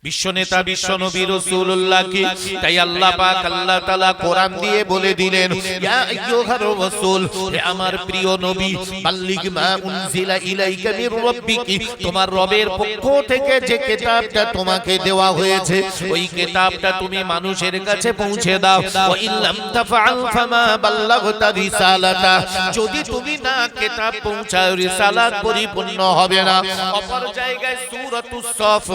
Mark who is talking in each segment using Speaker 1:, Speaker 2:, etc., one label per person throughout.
Speaker 1: বিশ্বনেতা বিশ্বনবী রাসূলুল্লাহকে তাই আল্লাহ পাক আল্লাহ তাআলা কোরআন দিয়ে বলে দিলেন, ইয়া আইয়ুহার রাসূল, হে আমার প্রিয় নবী, বাল্লিগ মা উনজিলা ইলাইকা মির রাব্বিকি, তোমার রবের পক্ষ থেকে যে কিতাবটা তোমাকে দেওয়া হয়েছে ওই কিতাবটা তুমি মানুষের কাছে পৌঁছে দাও। ওয়া ইল্লাম তাফআল ফামা বাল্লাগতা রিসালাতা, যদি তুমি না কিতাব পৌঁছাও রিসালাত পরিপূর্ণ হবে না। অপর জায়গায় সূরাতুস সফ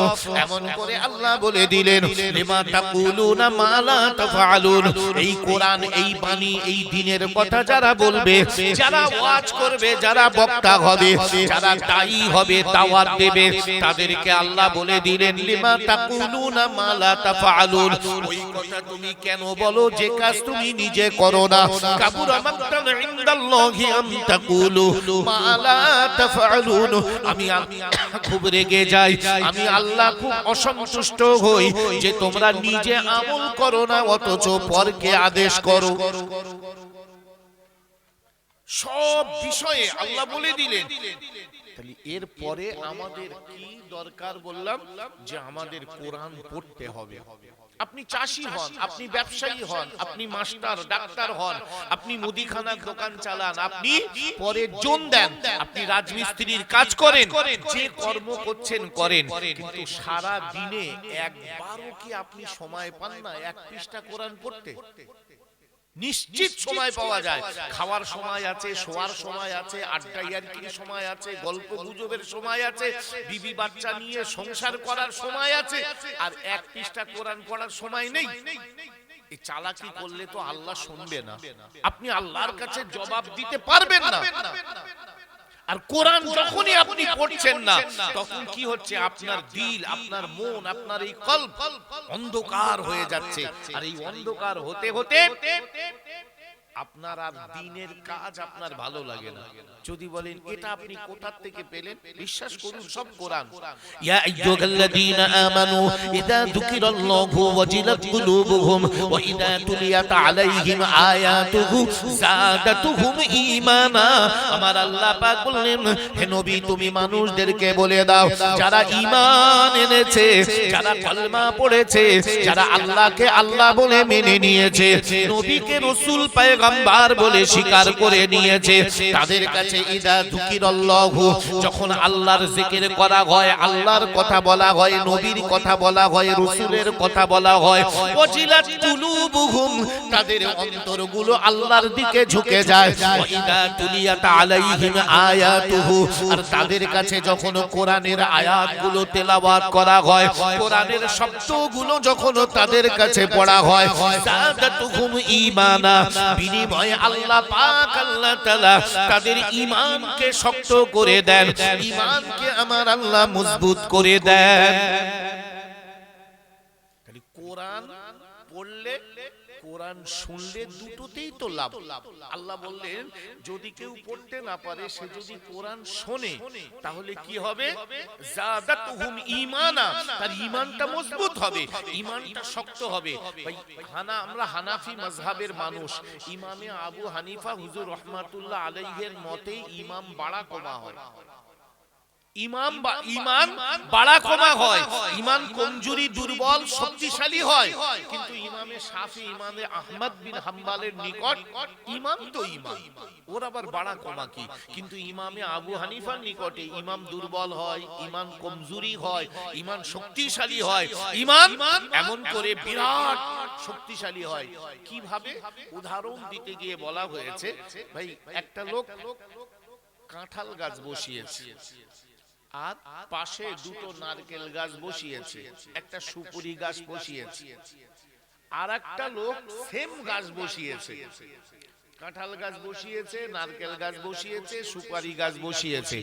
Speaker 1: এমন করে আল্লাহ বলে দিলেন, লিমা তাকুলুনা মা লা তাফআলুন, এই কোরআন, এই বাণী, এই দ্বীনের কথা যারা বলবে, যারা ওয়াজ করবে, যারা বক্তা হবে, যারা দায়ী হবে, দাওয়াত দেবে, তাদেরকে আল্লাহ বলে দিলেন, লিমা তাকুলুনা মা লা তাফআলুন, ওই কথা তুমি কেন বলো যে কাজ তুমি নিজে করো না। কাবুরা মাকতান ইনদাল্লাহি আম তাকুলু মা লা তাফআলুন, আমি খুব রেগে যাই, আমি আল্লাহ খুব অসন্তুষ্ট হই যে তোমরা নিজে আমল করো না অথচ পরকে আদেশ করো। সব বিষয়ে আল্লাহ বলে দিলেন। তাহলে এর পরে আমাদের কি দরকার বললাম, যে আমাদের কোরআন পড়তে হবে। আপনি চাষী হন, আপনি ব্যবসায়ী হন, আপনি মাস্টার ডাক্তার হন, আপনি মুদিখানার দোকান চালান, আপনি পরে জন দেন, আপনি রাজমিস্ত্রির কাজ করেন, যে কর্ম করছেন করেন, কিন্তু সারা দিনে একবারও কি আপনি সময় পান না এক পৃষ্ঠা কোরআন পড়তে? নিশ্চিত সময় পাওয়া যায়। খাওয়ার সময় আছে, শোয়ার সময় আছে, আড্ডা ইয়ার্কির সময় আছে, গল্প গুজবের সময় আছে, বিবি বাচ্চা নিয়ে সংসার করার সময় আছে, আর এক পৃষ্ঠা কোরআন পড়ার সময় নেই। এই চালাকি করলে তো আল্লাহ শুনবে না, আপনি আল্লাহর কাছে জবাব দিতে পারবেন না। আর কোরআন যখনই আপনি পড়ছেন না, তখন কি হচ্ছে, আপনার দিল, আপনার মন, আপনার এই কলব অন্ধকার হয়ে যাচ্ছে। আর এই অন্ধকার হতে হতে আপনার আর দ্বীনের কাজ আপনার ভালো লাগে না। যদি বলেন এটা আপনি কোথা থেকে পেলেন, বিশ্বাস করুন সব কোরআন। ইয়া আইয়ুহাল্লাযীনা আমানু ইযা যুকিরাল্লাহু ওয়াজিলাত কুলুবুহুম ওয়া ইযা তুলিয়াত আলাইহিম আয়াতুহু যাদাতুহুম ঈমানা। আমার আল্লাহ পাক বললেন, হে নবী তুমি মানুষদেরকে বলে দাও, যারা ঈমান এনেছে, যারা কলমা পড়েছে, যারা আল্লাহকে আল্লাহ বলে মেনে নিয়েছে, নবীকে রাসূল পায়গাম্বার বলে স্বীকার করে নিয়েছে, তাদের কাছে ইদা যুকিরাল্লাহু, যখন আল্লাহর জিকির করা হয়, আল্লাহর কথা বলা হয়, নবীর কথা বলা হয়, রাসূলের কথা বলা হয়, ওয়াজিলাত কুলুবুহুম, তাদের অন্তরগুলো আল্লাহর দিকে ঝুঁকে যায়, ওয়া ইদা তুলিয়াত আলাইহিম আয়াতুহু, আর তাদের কাছে যখন কোরআনের আয়াতগুলো তেলাওয়াত করা হয়, কোরআনের শব্দগুলো যখন তাদের কাছে পড়া হয়, যাদাতুহুম ঈমানা, বিনিময়ে আল্লাহ পাক আল্লাহ তাআলা তাদের ঈমানকে শক্ত করে দেন, ঈমানকে আমার আল্লাহ মজবুত করে দেন। তাহলে কোরআন পড়লে, কোরআন শুনলে দুটোতেই তো লাভ। আল্লাহ বললেন যদি কেউ পড়তে না পারে, সে যদি কোরআন শোনে তাহলে কি হবে, যাদাতুহুম ঈমানা, তার ঈমানটা মজবুত হবে, ঈমানটা শক্ত হবে। ভাই আমরা হানাফি মাযহাবের মানুষ, ইমামে আবু হানিফা হুজুর রাহমাতুল্লাহ আলাইহির মতে ইমাম বাড়া কমা হয়, ঈমান বাড়া কমা হয়, ঈমান কমজোরি দুর্বল শক্তিশালী হয়। কিন্তু ইমামে শাফি, ইমামে আহমদ বিন হাম্বলের নিকট ঈমান তো ঈমান, ওর আবার বাড়া কমা কি? কিন্তু ইমামে আবু হানিফার নিকটে ঈমান দুর্বল হয়, ঈমান কমজোরি হয়, ঈমান শক্তিশালী হয়, ঈমান এমন করে বিরাট শক্তিশালী হয়। কিভাবে? উদাহরণ দিতে গিয়ে বলা হয়েছে, ভাই একটা লোক কাঁঠাল গাছ বসিয়েছে, আর পাশে দুটো নারকেল গাছ বসিয়েছে, একটা সুপুরি গাছ বসিয়েছে, আর একটা লোক সেম গাছ বসিয়েছে, কাঁঠাল গাছ বসিয়েছে, নারকেল গাছ বসিয়েছে, সুপারি গাছ বসিয়েছে।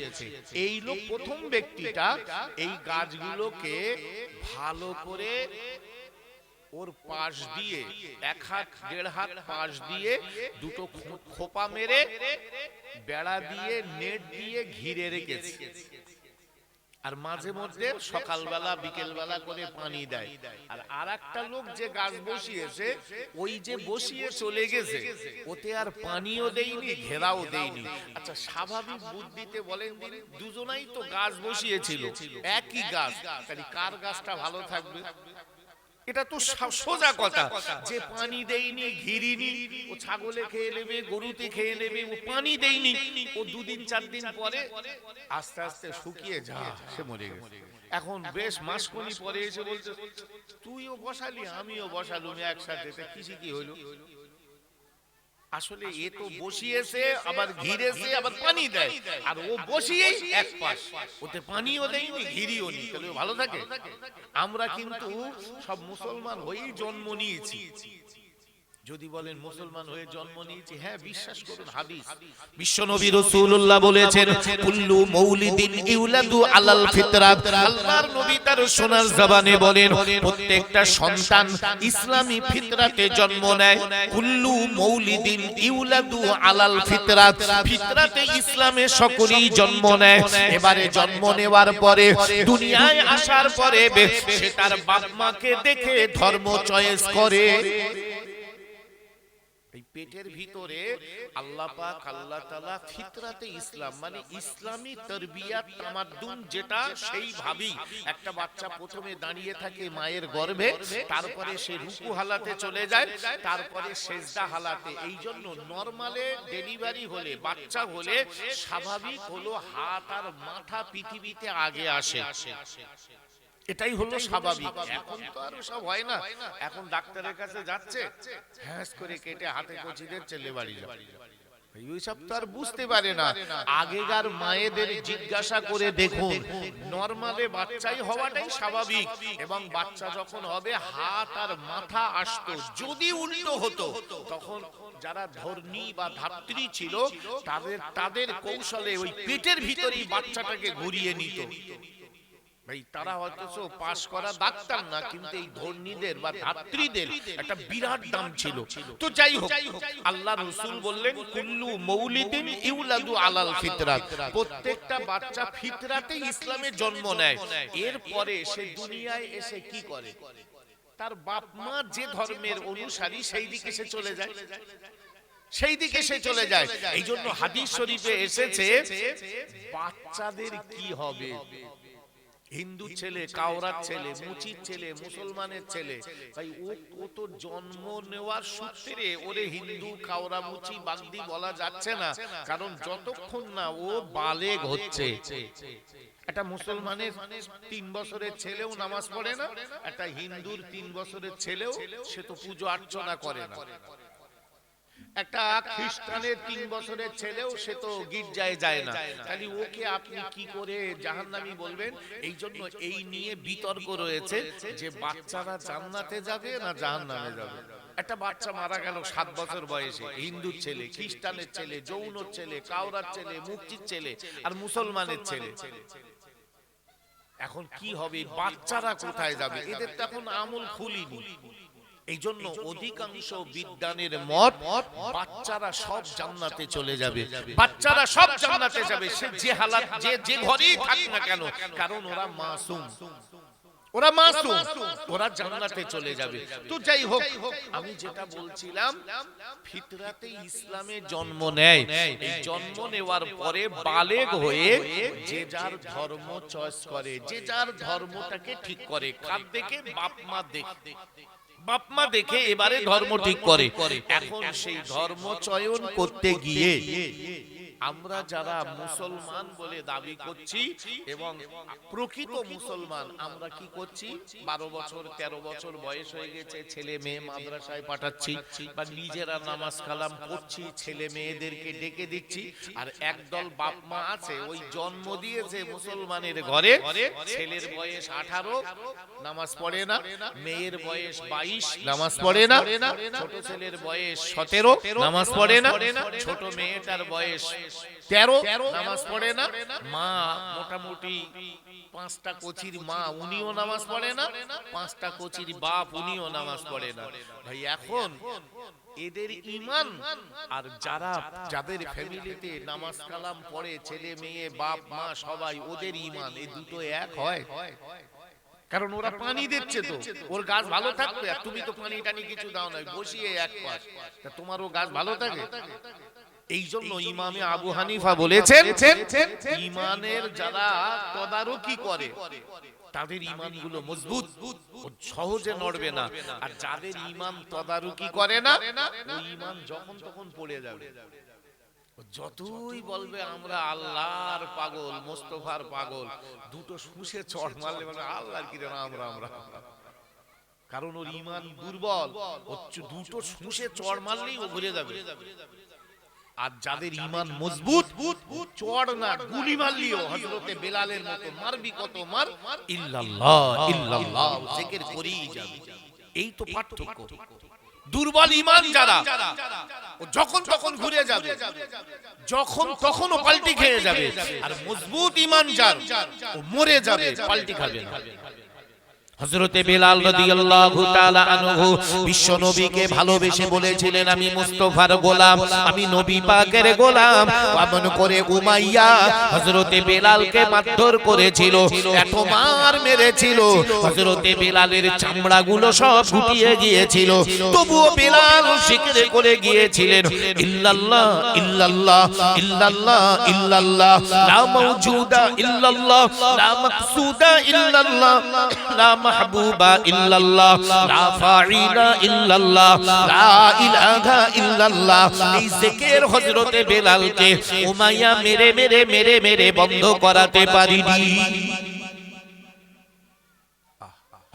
Speaker 1: এই লোক প্রথম ব্যক্তিটা এই গাছগুলোকে ভালো করে ওর পাশ দিয়ে, এক হাত দেড় হাত পাশ দিয়ে দুটো খোপা মেরে বেড়া দিয়ে নেট দিয়ে ঘিরে রেখেছে। আর মাঝে মধ্যে সকালবেলা বিকেলবেলা করে পানি দেয়। আর আরেকটা লোক যে গাছ বসিয়েছে, ওই যে বসিয়ে চলে গেছে, ওতে আর পানিও দেয়নি, ঘেরাও দেয়নি। আচ্ছা, স্বাভাবিক বুদ্ধিতে বলেন দিন, দুজনাই তো গাছ বসিয়েছিল, একই গাছ, তাহলে কার গাছটা ভালো থাকবে? এটা তো সোজা কথা, যে পানি দেয়নি, ঘিরিনি, ও ছাগলে খেয়ে নেবে, গরুতে খেয়ে নেবে, ও পানি দেয়নি, ও 2 দিন 4 দিন পরে আস্তে আস্তে শুকিয়ে যা সে মরে গেছে। এখন বেশ মাসকনি পরে এসে বলছে, তুইও বসালি আমিও বসালুম একসাথে, কি হইলো? আসলে এ তো বসিয়েছে, আবার ঘিরেছে, আবার পানি দেয়, আর ও বসিয়েই এক পাশ, ওতে পানিও দেয়নি, ঘিরিও নি, তাহলে ভালো থাকে? আমরা কিন্তু সব মুসলমান হয়েই জন্ম নিয়েছি। যদি বলেন মুসলমান হয়ে জন্ম নিয়েছি, হ্যাঁ বিশ্বাস করুন, হাদিস বিশ্বনবী রাসূলুল্লাহ বলেছেন, কুল্লু মাউলিদিন ইউলাদু আলাল ফিতরাত। আল্লাহর নবী তার সোনার জবানে বলেন, প্রত্যেকটা সন্তান ইসলামী ফিতরাতে জন্ম নেয়। কুল্লু মাউলিদিন ইউলাদু আলাল ফিতরাত, ফিতরাতে ইসলামে সকলেই জন্ম নেয়। এবারে জন্ম নেওয়ার পরে, দুনিয়ায় আসার পরে সে তার বাপ মাকে দেখে ধর্ম চয়েস করে। পেটের ভিতরে আল্লাহ পাক, আল্লাহ তাআলা ফিতরাতে ইসলাম মানে ইসলামী তারবিয়াত তামাদ্দুন, যেটা সেই ভাবি একটা বাচ্চা প্রথমে দাঁড়িয়ে থাকে মায়ের গর্ভে, তারপরে সে রুকু হালাতে চলে যায়, তারপরে সেজদা হালাতে। এই জন্য নরমালে ডেলিভারি হলে, বাচ্চা হলে স্বাভাবিক হলো হাত আর মাথা পৃথিবীতে আগে আসে, এটাই হলো স্বাভাবিক। এখন তো আর সব হয় না, এখন ডাক্তারের কাছে যাচ্ছে, হ্যাঁ করে কেটে হাতে কচিদের ছেলে বাড়ি যায়, এইসব তো আর বুঝতে পারে না। আগেকার মায়েদের জিজ্ঞাসা করে দেখুন, নরমালে বাচ্চাই হওয়াটাই স্বাভাবিক, এবং বাচ্চা যখন হবে হাত আর মাথা আসতো। যদি উল্টো হতো, তখন যারা ধর্মী বা ধাত্রী ছিল, তাদের কৌশলে ওই পেটের ভিতরেই বাচ্চাটাকে ঘুরিয়ে নিত। ভাই, তারা হয়তো পাস করা ডাক্তার না, কিন্তু এই ধর্মীদের বা ধাত্রীদের একটা বিরাট দাম ছিল। তো যাই হোক, আল্লাহ রাসূল বললেন, কুল্লু মাউলিদিন ইউলাদু আলাল ফিতরাত, প্রত্যেকটা বাচ্চা ফিতরাতে ইসলামে জন্ম নেয়। এরপরে সে দুনিয়ায় এসে কি করে? তার বাপ মা যে ধর্মের অনুসারী, সেই দিকে সে চলে যায়, সেই দিকে সে চলে যায়। এই জন্য হাদিস শরীফে এসেছে, বাচ্চাদের কি হবে? হিন্দু ছেলে, কাওরার ছেলে, মুচির ছেলে, মুসলমানের ছেলে, ভাই ও তো জন্ম নেওয়ার সূত্রে ওরে হিন্দু, কাওরা, মুচি, বাগদি বলা যাচ্ছে না, কারণ যতক্ষণ না ও বালেগ হচ্ছে। একটা মুসলমানের 3 বছরের ছেলেও নামাজ পড়ে না, একটা হিন্দুর 3 বছরের ছেলেও সে তো পুজো অর্চনা করে না, একটা খ্রিস্টানের 3 বছরের ছেলেও সে তো গির্জায় যায় না, তাহলে ওকে আপনি কি করে জাহান্নামী বলবেন? এই জন্য এই নিয়ে বিতর্ক রয়েছে যে বাচ্চারা জান্নাতে যাবে না জাহান্নামে যাবে। একটা বাচ্চা মারা গেল 7 বছর বয়সে, হিন্দুর ছেলে, খ্রিস্টানের ছেলে, জৌনর ছেলে, কাওরার ছেলে, মুক্তির ছেলে আর মুসলমানের ছেলে। এখন কি হবে? বাচ্চারা কোথায় যাবে? এদের তো এখন আমল খুলিনি। এই জন্য অধিকাংশ বিদ্বানের মত, বাচ্চারা সব জান্নাতে চলে যাবে, বাচ্চারা সব জান্নাতে যাবে, সে যে হালাত, যে ঘরেই থাক না কেন, কারণ ওরা মাসুম, ওরা মাসুম, ওরা জান্নাতে চলে যাবে। তো যাই হোক, আমি যেটা বলছিলাম, ফিতরাতে ইসলামে জন্ম নেয়। এই জন্ম নেওয়ার পরে বালেগ হয়ে যে যার ধর্ম চয়েস করে, যে যার ধর্মটাকে ঠিক করে, কার দেখে? বাপ মা দেখে, বাপ মা দেখে এবারে ধর্ম ঠিক করে। এখন সেই ধর্ম চয়ন করতে গিয়ে আমরা যারা মুসলমান বলে দাবি করছি এবং প্রকৃত মুসলমান, আমরা কি করছি? 12 বছর 13 বছর বয়স হয়ে গেছে, ছেলে মেয়ে মাদ্রাসায় পাঠাচ্ছি, বা নিজেরা নামাজ কালাম পড়ছি, ছেলে মেয়েদেরকে ডেকে দিচ্ছি। আর একদল বাপ মা আছে, ওই জন্ম দিয়েছে মুসলমানের ঘরে, ছেলের বয়স 18, নামাজ পড়ে না, মেয়ের বয়স 22, নামাজ পড়ে না, ছোট ছেলের বয়স 17, নামাজ পড়ে না, ছোট মেয়েটার বয়স 13, নামাজ পড়ে না, মা মোটামুটি 5টা কোচির মা, উনিও নামাজ পড়ে না, 5টা কোচির বাপ, উনিও নামাজ পড়ে না। ভাই এখন এদের ঈমান আর যাদের ফ্যামিলিতে নামাজ কালাম পড়ে ছেলে মেয়ে বাপ মা সবাই ওদের ঈমান এই দুটো এক হয়? কারণ ওরা পানি দিচ্ছে তো, ওর গাছ ভালো থাকবে, আর তুমি তো পানি টানি কিছু দাও না, বসিয়ে এক পাশ, তা তোমারও গাছ ভালো থাকে? এই জন্য ইমামে আবু হানিফা বলেছেন ঈমানের যারা তদারকি করে তাদের ঈমানগুলো মজবুত, সহজে নড়বে না। আর যাদের ঈমান তদারকি করে না ওই ঈমান যখন তখন পড়ে যাবে। যতই বলবে আমরা আল্লাহর পাগল, মোস্তফার পাগল, দুটো শুষে চড় মারলে বলবে আল্লাহর কি রে আমরা, কারণ ওর ঈমান দুর্বল, দুটো শুষে চড় মারলেই ও ঘুরে যাবে। আর যাদের ঈমান মজবুত, চড় না গুলি মারলিও হযরতে বেলালের মতো মারবি, কত মার, ইল্লাল্লাহ ইল্লাল্লাহ জিকির করেই যাবে। এই তো পার্থক্য। দুর্বল ঈমান যারা, ও যখন তখন ঘুরে যাবে, যখন তখন ও পাল্টি খেয়ে যাবে। আর মজবুত ঈমান যার, ও মরে যাবে, পাল্টি খাবে না। হযরতে বেলাল রাদিয়াল্লাহু তাআলা আনহু বিশ্ব নবীকে ভালোবেসে বলেছিলেন আমি মুস্তাফার গোলাম, আমি নবী পাকের গোলাম। এমন করে উমাইয়া হযরতে বেলালকে মারধর করেছিল, এত মার মেরেছিল, হযরতে বেলালের চামড়াগুলো সব ফুটিয়ে গিয়েছিল। তবুও বেলাল জিকির করে গিয়েছিলেন ইল্লাল্লাহ ইল্লাল্লাহ ইল্লাল্লাহ ইল্লাল্লাহ, লা মাওজুদা ইল্লাল্লাহ, লা মাকসুদা ইল্লাল্লাহ, লা মাহবুবা ইল্লাল্লাহ, লা ফাইলা ইল্লাল্লাহ, লা ইলাহা ইল্লাল্লাহ। এই জিকির হযরতে বেলালকে উমাইয়া মেরে মেরে মেরে মেরে বন্ধ করাতে পারিনি।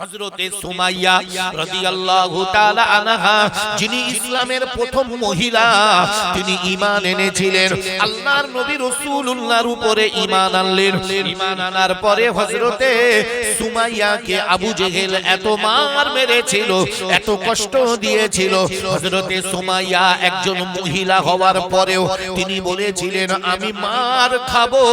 Speaker 1: হযরতে সুমাইয়া রাদিয়াল্লাহু তাআলা আনহা, যিনি ইসলামের প্রথম মহিলা, তিনি ঈমান এনেছিলেন, আল্লাহর নবী রাসূলুল্লাহর উপরে ঈমান আনলেন। ঈমান আনার পরে হযরতে সুমাইয়াকে আবু জেহেল এত মার মেরেছিল, এত কষ্ট দিয়েছিল। হযরতে সুমাইয়া একজন মহিলা হওয়ার পরেও তিনি বলেছিলেন আমি মার খাবো,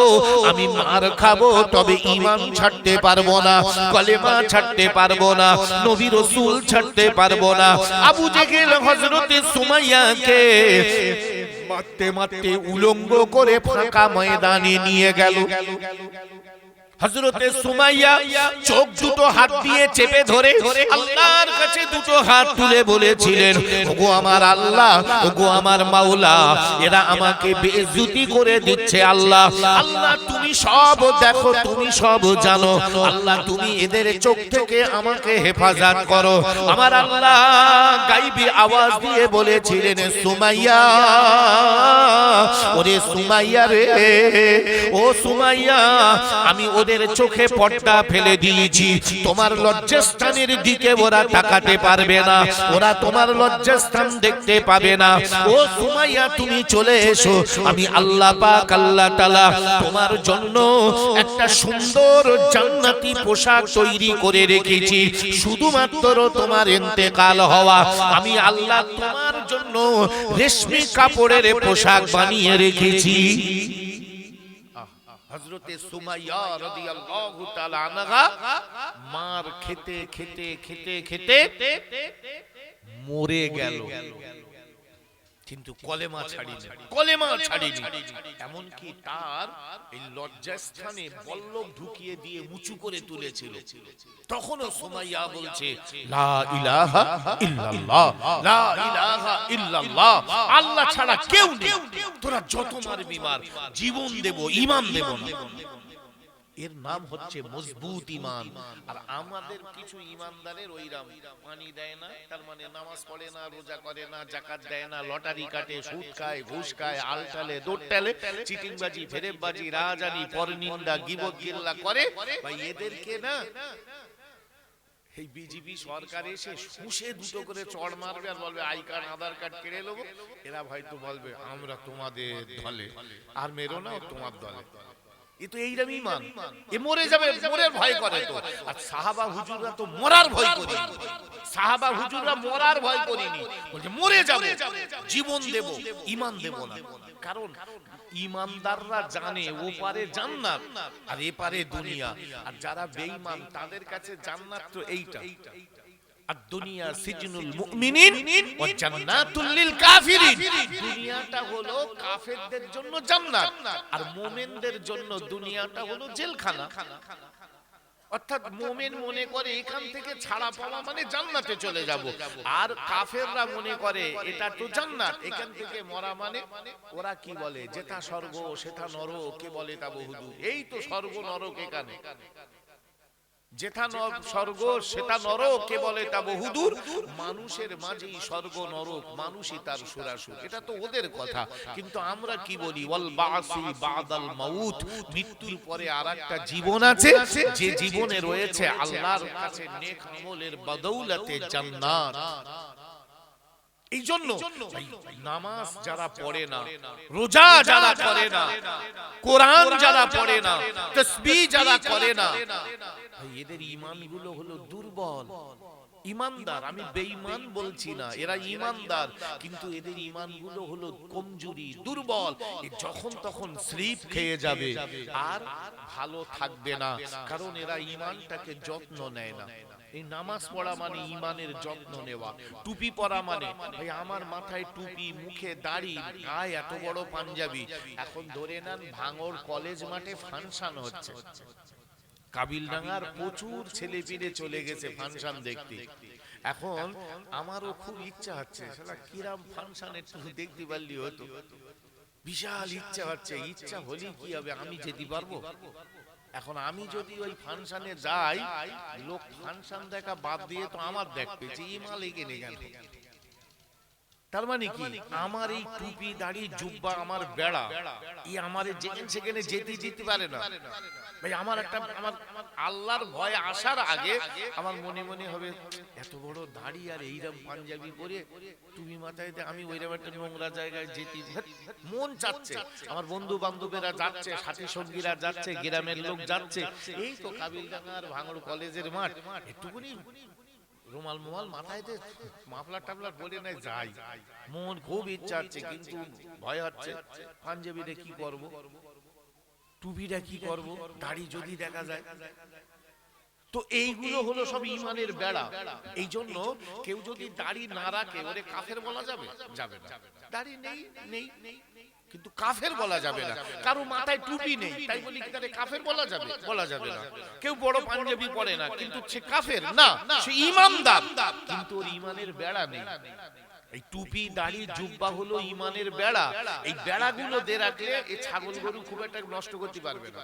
Speaker 1: আমি মার খাবো, তবে ঈমান ছাড়তে পারবো না, কলেমা ছাড়তে পারবো না, নবী রাসূল ছাড়তে পারবো না। আবু জেহেল হযরতে সুমাইয়াকে মারতে মারতে উলঙ্গ করে ফাঁকা ময়দানে নিয়ে গেল। হযরতে সুমাইয়া চোখ দুটো হাত দিয়ে চেপে ধরে আল্লাহর কাছে দুটো হাত তুলে বলেছিলেন ওগো আমার আল্লাহ, ওগো আমার মাওলা, এরা আমাকে বেইজ্জতি করে দিচ্ছে। আল্লাহ, আল্লাহ তুমি সব দেখো, তুমি সব জানো, আল্লাহ তুমি এদের চোখ থেকে আমাকে হেফাজত করো। আমার আল্লাহ গায়বী আওয়াজ দিয়ে বলেছিলেন সুমাইয়া, ওরে সুমাইয়া রে, ও সুমাইয়া, আমি ওদের চোখে পর্দা ফেলে দিয়েছি, তোমার লজ্জাস্থানের দিকে ওরা তাকাতে পারবে না, ওরা তোমার লজ্জাস্থান দেখতে পাবে না। ও সুমাইয়া তুমি চলে এসো, আমি আল্লাহ পাক আল্লাহ তাআলা তোমার জন্য একটা সুন্দর জান্নাতি পোশাক তৈরি করে রেখেছি, শুধুমাত্র তোমার ইন্তেকাল হওয়া, আমি আল্লাহ তোমার জন্য রেশমি কাপড়ের পোশাক বানিয়ে রেখেছি। হযরতে সুমাইয়া রাদিয়াল্লাহু তাআলা আনহা মার খেতে খেতে খেতে খেতে মরে গেল, কিন্তু কলেমা ছাড়িনি, কলেমা ছাড়িনি। এমন কি তার এই লজ্জাস্থানে বল্লভ ঢুকিয়ে দিয়ে উঁচু করে তুলেছিল। তখনও সুমাইয়া বলছে লা ইলাহা ইল্লাল্লাহ, লা ইলাহা ইল্লাল্লাহ, আল্লাহ ছাড়া কেউ নেই, তোরা যত মারবি মার, জীবন দেব, ঈমান দেব না। এর নাম হচ্ছে মজবুত ঈমান। আর আমাদের কিছু ঈমানদারের ওইরাম পানি দেয় না, তার মানে নামাজ পড়ে না, রোজা করে না, যাকাত দেয় না, লটারি কাটে, সুদ খায়, ঘুষ খায়, আলটালে, দোটালে, চিটিংবাজি, ফেরেববাজি, রাজানি, পরনিন্দা, গীবত গিল্লা করে। ভাই এদেরকে না এই বিজেপি সরকার এসে শুষে দুটো করে চড় মারবে আর বলবে আই কার্ড আধার কার্ড কেড়ে নেবো। এরা হয়তো বলবে আমরা তোমাদের দলে, আর মেরো না তোমার দলে। এ তো এইরকম ঈমান, এ মরে যাবে, মরার ভয় করে তো। আর সাহাবা হুজুররা তো মরার ভয় করেনি, সাহাবা হুজুররা মরার ভয় করেনি, বলছে মরে যাব, জীবন দেব, ঈমান দেব না। কারণ ঈমানদাররা জানে ও পারে জান্নাত আর এ পারে দুনিয়া। আর যারা বেঈমান তাদের কাছে জান্নাত তো এইটা, আর দুনিয়া সিজনুল মুমিনিন ওয়া জান্নাতুল লিল কাফিরিন। দুনিয়াটা হলো কাফেরদের জন্য জান্নাত, আর মুমিনদের জন্য দুনিয়াটা হলো জেলখানা। অর্থাৎ মুমিন মনে করে এখান থেকে ছাড়া পাওয়া মানে জান্নাতে চলে যাব, আর কাফেররা মনে করে এটা তো জান্নাত, এখান থেকে মরা মানে ওরা কি বলে যেটা স্বর্গ সেটা নরক, কে বলে তা বহুদূর। এই তো স্বর্গ নরক এখানে, যেটা স্বর্গ সেটা নরক, কে বলে তা বহুদূর। মানুষের মাঝেই স্বর্গ নরক, মানুষই তার সুরাসুর, এটা তো ওদের কথা। কিন্তু আমরা কি বলি, ওয়াল বাসি বাদাল মাউত, মৃত্যুর পরে আরেকটা জীবন আছে, যে জীবনে রয়েছে আল্লাহর কাছে নেক আমলের বদৌলতে জান্নাত। এই জন্য নামাজ যারা পড়ে না, রোজা যারা করে না, কোরআন যারা পড়ে না, তাসবিহ যারা করে না, এদের ঈমানগুলো হলো দুর্বল। ঈমানদার, আমি বেঈমান বলছি না, এরা ঈমানদার, কিন্তু এদের ঈমানগুলো হলো কমজোরি, দুর্বল। যখন তখন স্লিপ খেয়ে যাবে আর ভালো থাকবে না, কারণ এরা ঈমানটাকে যত্ন নেয় না। এই নামাজ পড়া মানে ঈমানের যত্ন নেওয়া, টুপি পরা মানে ভাই আমার মাথায় টুপি, মুখে দাড়ি, গায়ে এত বড় পাঞ্জাবি। এখন ধরে নেন ভাঙড় কলেজ মাঠে ফাংশন হচ্ছে, কাবিলডাঙ্গার প্রচুর ছেলে পিলে চলে গেছে ফাংশন দেখতে। এখন আমারও খুব ইচ্ছা হচ্ছে, শালা কিরাম ফাংশন একটু দেখতে পারলি হতো, বিশাল ইচ্ছা হচ্ছে। ইচ্ছা হলে কি হবে, আমি যেতে পারবো? এখন আমি যদি ওই ফাংশনে যাই, লোক ফাংশন দেখা বাদ দিয়ে তো আমার দেখবে যে ইমা লেগে নে গেল। তার মানে কি, আমার এই টুপি দাড়ি জুব্বা আমার বেড়া, এই আমার যেখানে সেখানে যেতে পারে না ভাই। আমার একটা আমার আল্লাহর ভয় আসার আগে আমার মনে মনে হবে, এত বড় দাড়ি আর এইরকম পাঞ্জাবি পরে টুপি মাথায় দিয়ে আমি ওইরকম একটা নোংরা জায়গায় যেতে মন চাচ্ছে। আমার বন্ধু বান্ধবেরা যাচ্ছে, সাথী সঙ্গীরা যাচ্ছে, গ্রামের লোক যাচ্ছে, এই তো কাবিলডাঙ্গার ভাঙড় কলেজের মাঠ, একটুকুনি রুমাল মোমাল মাথায় দিয়ে মাফলার টাফলার বলে নাই যাই, মন খুব ইচ্ছা হচ্ছে, কিন্তু ভয় হচ্ছে পাঞ্জাবিটা কি করব, টুপিটা কি করব, দাড়ি যদি দেখা যায়। তো এইগুলো হলো সব ঈমানের বেড়া। এই জন্য কেউ যদি দাড়ি না রাখে ওরে কাফের বলা যাবে? যাবে না। দাড়ি নেই নেই কিন্তু কাফের বলা যাবে না। কারো মাথায় টুপি নেই তাই বলি কি তারে কাফের বলা যাবে? বলা যাবে না। কেউ বড় পাঞ্জাবি পরে না কিন্তু সে কাফের না, সে ঈমানদার, কিন্তু ওর ঈমানের বেড়া নেই। এই টুপি দাড়ি জুব্বা হলো ঈমানের বেড়া। এই বেড়াগুলো দিয়ে রাখলে এই ছাগল গরু খুব একটা নষ্ট করতে পারবে না।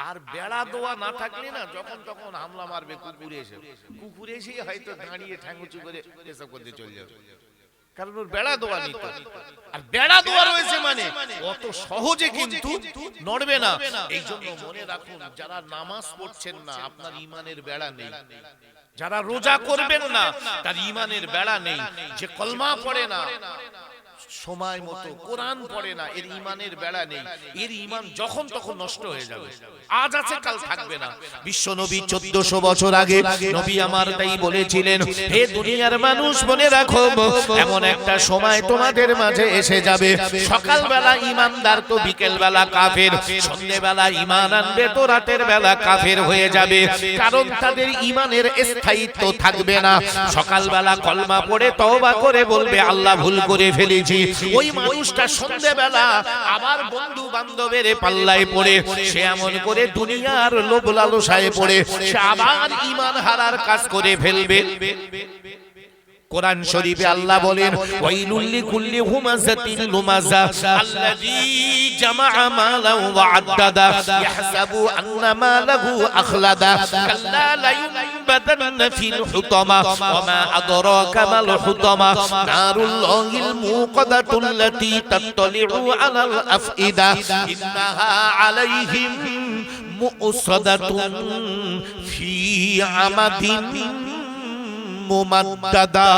Speaker 1: আর বেড়া দেওয়া না থাকলে না, যখন তখন হামলা মারবে কুকুরে এসে, কুকুরে এসে হয়তো দাঁড়িয়ে ঠ্যাঙ্গুচু করে এসব করতে চলে যাবে, কারণ ওর বেড়া দেওয়া নিত। আর বেড়া দেওয়া রয়েছে মানে অত সহজে কিন্তু নড়বে না। এই জন্য মনে রাখুন, যারা নামাজ পড়ছেন না আপনার ঈমানের বেড়া নেই, যারা রোজা করবেন না তার ঈমানের বেড়া নেই, যে কলমা পড়ে না সময় মতো, কোরআন পড়ে না, এর ঈমানের বেড়া নেই। এর ঈমান যখন তখন নষ্ট হয়ে যাবে, আজ আছে কাল থাকবে না। বিশ্ব নবী 1400 বছর আগে নবী আমার তাই বলেছিলেন, হে দুনিয়ার মানুষ মনে রাখো, এমন একটা সময় তোমাদের মাঝে এসে যাবে, সকালবেলা ঈমানদার তো বিকেল বেলা কাফের, সন্ধ্যেবেলা ঈমান আনবে তো রাতের বেলা কাফের হয়ে যাবে, কারণ তাদের ঈমানের স্থায়িত্ব থাকবে না। সকালবেলা কলমা পড়ে তওবা করে বলবে আল্লাহ ভুল করে ফেলেছি, ওই মানুষটা সন্ধ্যেবেলা আবার বন্ধু বান্ধবের পাল্লায় পড়ে সে এমন করে দুনিয়ার লোভ লালসায় পড়ে সে আবার ঈমান হারার কাজ করে ফেলবে। কোরআন শরীফে আল্লাহ বলেন, ওয়াইলুল লিকুল্লি হুমাযাতিন লুমাযা আল্লাযী জামাআ মালান ওয়া আদ্দাদা ইয়াহসাবু আন্না মালাহু আখলাদা কাল্লা লা ইউনবাদান্না ফিল হুতামা ওয়া মা আদরাকা মাল হুতামা নারুল্লাহিল মুকাদাতুল্লাতী তাত্তালিউ আলাল আফইদা ইন্নাহা আলাইহিম মুসাদাতুন ফি আমাদিন মুমাদ্দাদা।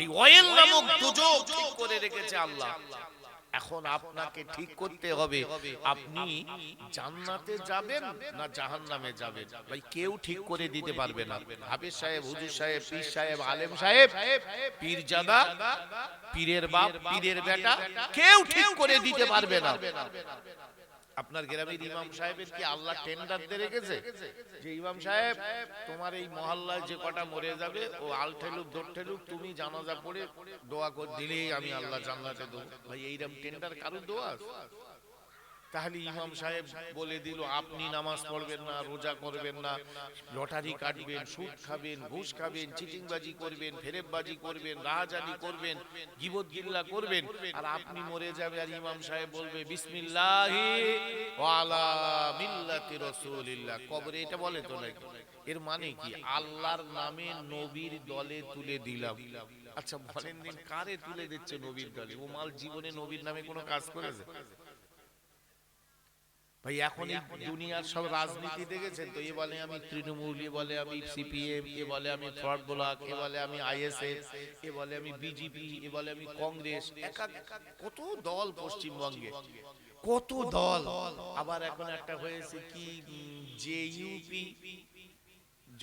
Speaker 1: এই অয়েল নামক দুজক ঠিক করে রেখেছে আল্লাহ। এখন আপনাকে ঠিক করতে হবে, আপনি জান্নাতে যাবেন না জাহান্নামে যাবেন। ভাই কেউ ঠিক করে দিতে পারবে না। হাফেজ সাহেব, হুজুর সাহেব, পীর সাহেব, আলেম সাহেব, পীরজাদা, পীরের বাপ, পীরের বেটা, কেউ ঠিক করে দিতে পারবে না। আপনার গ্রামের ইমাম সাহেবের কি আল্লাহ টেন্ডার দিয়ে রেখেছে যে ইমাম সাহেব তোমার এই মহল্লায় যে কটা মরে যাবে ও আল ঠেলুক দৌড় ঠেলুক তুমি জানাজা পড়ে দোয়া করে দিলেই আমি আল্লাহ জান্নাতে দেবো? ভাই এইরকম টেন্ডার কারোর দোয়া আছে? তাহলে ইমাম সাহেব বলে দিল আপনি নামাজ পড়বেন না, রোজা করবেন না, লটারি কাটবেন, সুদ খাবেন, ঘুষ খাবেন, চিটিংবাজি করবেন, ফেরেববাজি করবেন, রাহাজানি করবেন, গীবত গিল্লা করবেন, আর আপনি মরে যাবে আর ইমাম সাহেব বলবে বিসমিল্লাহি ওয়া আলা মিল্লাতি রাসূলিল্লাহ। কবরে এটা বলে তো নাকি? এর মানে কি? আল্লাহর নামে নবীর দলে তুলে দিলাম। আচ্ছা বলেন দিন, কারে তুলে দিচ্ছে নবীর দলে? ও মাল জীবনে নবীর নামে কোনো কাজ করেছে? ভাই এখন এই দুনিয়ার সব রাজনীতি দেখেছেন তো? এ বলে আমি তৃণমূল, এ বলে আমি সিপিএম, এ বলে আমি ফ্রড ব্লক, এ বলে আমি আইএসএফ, এ বলে আমি বিজেপি, এ বলে আমি কংগ্রেস। কত দল পশ্চিমবঙ্গে, কত দল। আবার এখন একটা হয়েছে কি জেইউপি,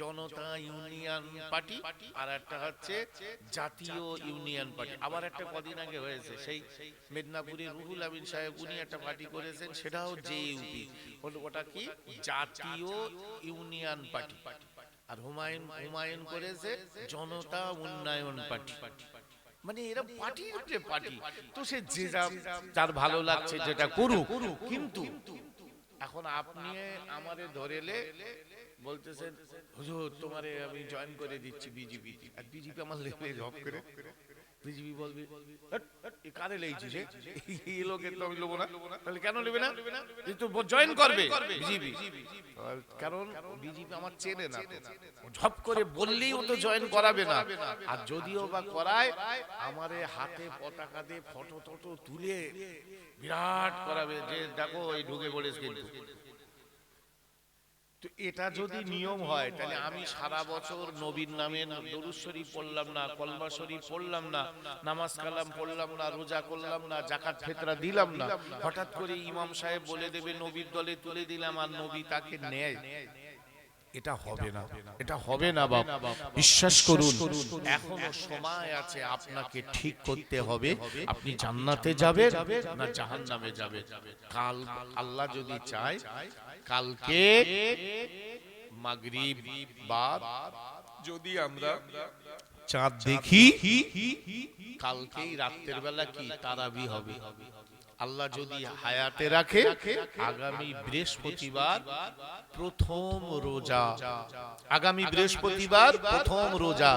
Speaker 1: জনতা ইউনিয়ন পার্টি, আর একটা হচ্ছে জাতীয় ইউনিয়ন পার্টি। আবার একটা কদিন আগে হয়েছে সেই মেদিনীপুরে রুহুল আমিন সাহেব উনি একটা পার্টি করেছেন, সেটাও জেইউপি, ওটা কি জাতীয় ইউনিয়ন পার্টি। আর হুমায়ুন করেছে জনতা উন্নয়ন পার্টি। মানে এরা পার্টির পার্টি, তো সে যে যার ভালো লাগছে যেটা করুক। কিন্তু এখন আপনি আমারে ধরেলে বলতেছেন হুজুর তোমারে আমি জয়েন করে দিচ্ছি বিজেপি, আর বিজেপি আমার লেভেলে জব করে বিজেপি বলবে কারে লেইছি রে এই লোকের তো আমি লব না। তাহলে কেন নেবে না? এই তো জয়েন করবে বিজেপি, কারণ বিজেপি আমার চেনে না, ঝপ করে বললেই ও তো জয়েন করাবে না। আর যদিও বা করায় আমারে হাতে পতাকা দিয়ে ফটো টটো তুলে বিরাট করাবে যে দেখো এই ঢুকে পড়েছে। কিন্তু তো এটা যদি নিয়ম হয় তাহলে আমি সারা বছর নবীর নামে দরুদ শরীফ পড়লাম না, কলমা শরীফ পড়লাম না, নামাজ কালাম পড়লাম না, রোজা করলাম না, যাকাত ফিতরা দিলাম না, হঠাৎ করে ইমাম সাহেব বলে দেবে নবীর দলে তুলে দিলাম আর নবী তাকে নেয়? এটা হবে না, এটা হবে না বাবা, বিশ্বাস করুন। এখনো সময় আছে, আপনাকে ঠিক করতে হবে আপনি জান্নাতে যাবেন না জাহান্নামে যাবেন। কাল আল্লাহ যদি চায় কালকে মাগরিব বাদ যদি আমরা চাঁদ দেখি, কালকেই রাতের বেলা কি তারাবি হবে। আল্লাহ যদি হায়াতে রাখে আগামী বৃহস্পতিবার প্রথম রোজা, আগামী বৃহস্পতিবার প্রথম রোজা।